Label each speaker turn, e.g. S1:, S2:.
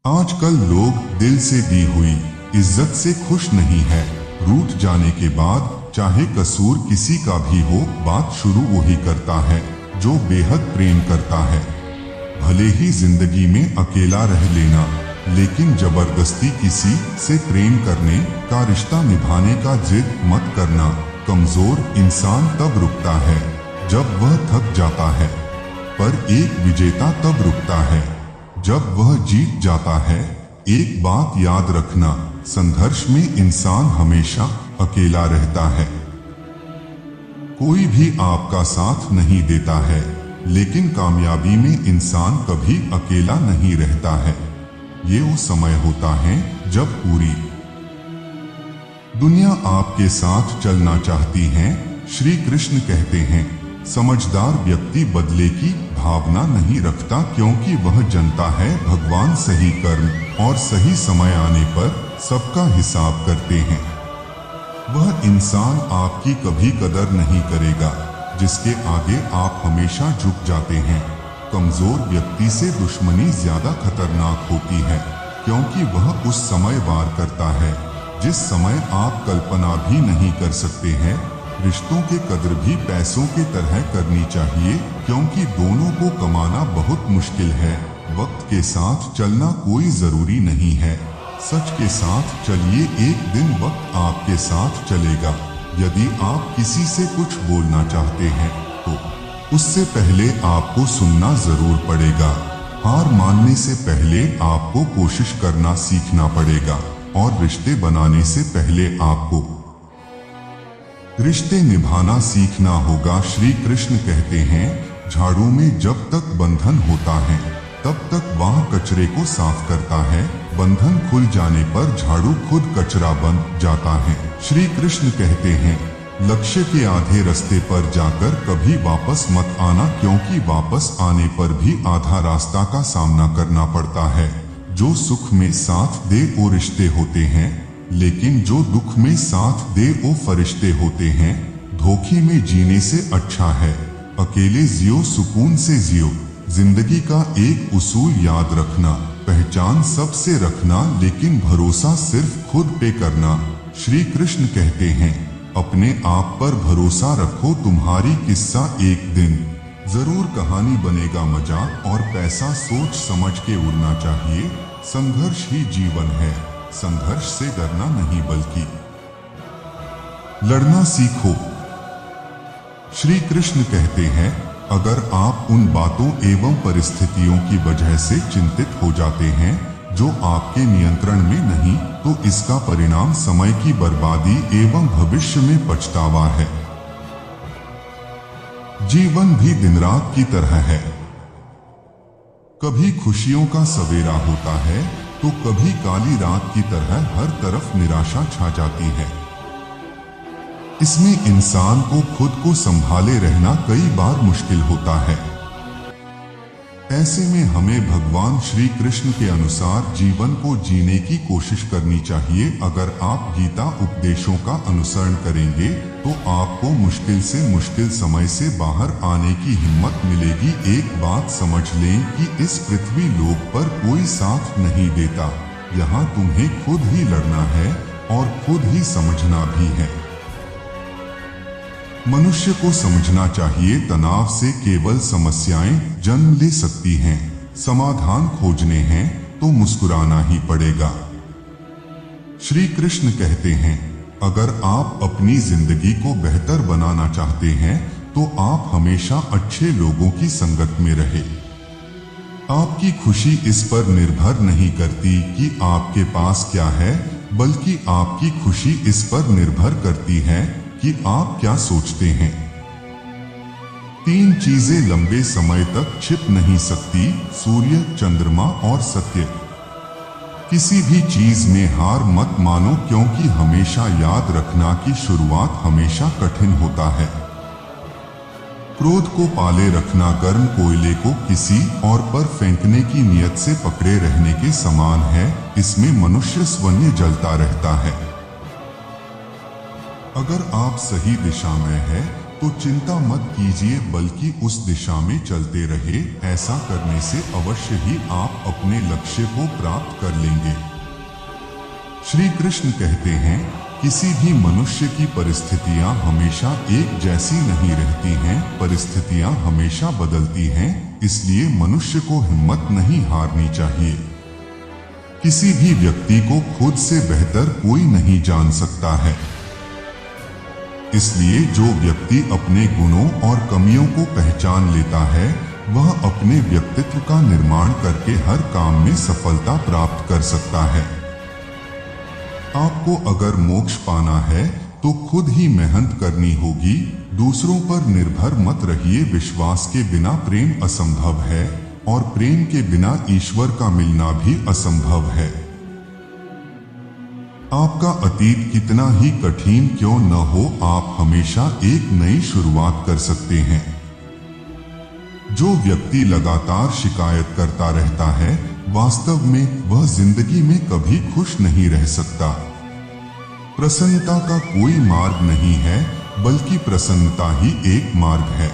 S1: आजकल लोग दिल से दी हुई इज्जत से खुश नहीं है। रूठ जाने के बाद चाहे कसूर किसी का भी हो, बात शुरू वही करता है जो बेहद प्रेम करता है। भले ही जिंदगी में अकेला रह लेना, लेकिन जबरदस्ती किसी से प्रेम करने का रिश्ता निभाने का जिद मत करना। कमजोर इंसान तब रुकता है जब वह थक जाता है, पर एक विजेता तब रुकता है जब वह जीत जाता है। एक बात याद रखना, संघर्ष में इंसान हमेशा अकेला रहता है। कोई भी आपका साथ नहीं देता है, लेकिन कामयाबी में इंसान कभी अकेला नहीं रहता है। ये वो समय होता है जब पूरी दुनिया आपके साथ चलना चाहती है। श्री कृष्ण कहते हैं, समझदार व्यक्ति बदले की भावना नहीं रखता, क्योंकि वह जानता है भगवान सही कर्म और सही समय आने पर सबका हिसाब करते हैं। वह इंसान आपकी कभी कदर नहीं करेगा जिसके आगे आप हमेशा झुक जाते हैं। कमजोर व्यक्ति से दुश्मनी ज्यादा खतरनाक होती है, क्योंकि वह उस समय वार करता है जिस समय आप कल्पना भी नहीं कर सकते हैं। रिश्तों के कदर भी पैसों की तरह करनी चाहिए, क्योंकि दोनों को कमाना बहुत मुश्किल है। वक्त के साथ चलना कोई जरूरी नहीं है, सच के साथ चलिए, एक दिन वक्त आपके साथ चलेगा। यदि आप किसी से कुछ बोलना चाहते हैं तो उससे पहले आपको सुनना जरूर पड़ेगा। हार मानने से पहले आपको कोशिश करना सीखना पड़ेगा, और रिश्ते बनाने से पहले आपको रिश्ते निभाना सीखना होगा। श्री कृष्ण कहते हैं, झाड़ू में जब तक बंधन होता है तब तक वह कचरे को साफ करता है। बंधन खुल जाने पर झाड़ू खुद कचरा बन जाता है। श्री कृष्ण कहते हैं, लक्ष्य के आधे रास्ते पर जाकर कभी वापस मत आना, क्योंकि वापस आने पर भी आधा रास्ता का सामना करना पड़ता है। जो सुख में साथ दे वो रिश्ते होते हैं, लेकिन जो दुख में साथ दे वो फरिश्ते होते हैं। धोखे में जीने से अच्छा है अकेले जियो, सुकून से जियो। जिंदगी का एक उसूल याद रखना, पहचान सबसे रखना, लेकिन भरोसा सिर्फ खुद पे करना। श्री कृष्ण कहते हैं, अपने आप पर भरोसा रखो, तुम्हारी किस्सा एक दिन जरूर कहानी बनेगा। मजाक और पैसा सोच समझ के उड़ना चाहिए। संघर्ष ही जीवन है, संघर्ष से डरना नहीं बल्कि लड़ना सीखो। श्री कृष्ण कहते हैं, अगर आप उन बातों एवं परिस्थितियों की वजह से चिंतित हो जाते हैं जो आपके नियंत्रण में नहीं, तो इसका परिणाम समय की बर्बादी एवं भविष्य में पछतावा है। जीवन भी दिन रात की तरह है, कभी खुशियों का सवेरा होता है तो कभी काली रात की तरह हर तरफ निराशा छा जाती है। इसमें इंसान को खुद को संभाले रहना कई बार मुश्किल होता है। ऐसे में हमें भगवान श्री कृष्ण के अनुसार जीवन को जीने की कोशिश करनी चाहिए। अगर आप गीता उपदेशों का अनुसरण करेंगे तो आपको मुश्किल से मुश्किल समय से बाहर आने की हिम्मत मिलेगी। एक बात समझ लें कि इस पृथ्वी लोक पर कोई साथ नहीं देता। यहाँ तुम्हें खुद ही लड़ना है और खुद ही समझना भी है। मनुष्य को समझना चाहिए, तनाव से केवल समस्याएं जन्म ले सकती हैं। समाधान खोजने हैं तो मुस्कुराना ही पड़ेगा। श्री कृष्ण कहते हैं, अगर आप अपनी जिंदगी को बेहतर बनाना चाहते हैं तो आप हमेशा अच्छे लोगों की संगत में रहे। आपकी खुशी इस पर निर्भर नहीं करती कि आपके पास क्या है, बल्कि आपकी खुशी इस पर निर्भर करती है कि आप क्या सोचते हैं। तीन चीजें लंबे समय तक छिप नहीं सकती, सूर्य, चंद्रमा और सत्य। किसी भी चीज में हार मत मानो, क्योंकि हमेशा याद रखना कि शुरुआत हमेशा कठिन होता है। क्रोध को पाले रखना गर्म कोयले को किसी और पर फेंकने की नियत से पकड़े रहने के समान है। इसमें मनुष्य स्वयं जलता रहता है। अगर आप सही दिशा में हैं तो चिंता मत कीजिए, बल्कि उस दिशा में चलते रहे। ऐसा करने से अवश्य ही आप अपने लक्ष्य को प्राप्त कर लेंगे। श्री कृष्ण कहते हैं, किसी भी मनुष्य की परिस्थितियां हमेशा एक जैसी नहीं रहती हैं, परिस्थितियां हमेशा बदलती हैं, इसलिए मनुष्य को हिम्मत नहीं हारनी चाहिए। किसी भी व्यक्ति को खुद से बेहतर कोई नहीं जान सकता है, इसलिए जो व्यक्ति अपने गुणों और कमियों को पहचान लेता है, वह अपने व्यक्तित्व का निर्माण करके हर काम में सफलता प्राप्त कर सकता है। आपको अगर मोक्ष पाना है तो खुद ही मेहनत करनी होगी, दूसरों पर निर्भर मत रहिए। विश्वास के बिना प्रेम असंभव है और प्रेम के बिना ईश्वर का मिलना भी असंभव है। आपका अतीत कितना ही कठिन क्यों न हो, आप हमेशा एक नई शुरुआत कर सकते हैं। जो व्यक्ति लगातार शिकायत करता रहता है, वास्तव में वह जिंदगी में कभी खुश नहीं रह सकता। प्रसन्नता का कोई मार्ग नहीं है, बल्कि प्रसन्नता ही एक मार्ग है।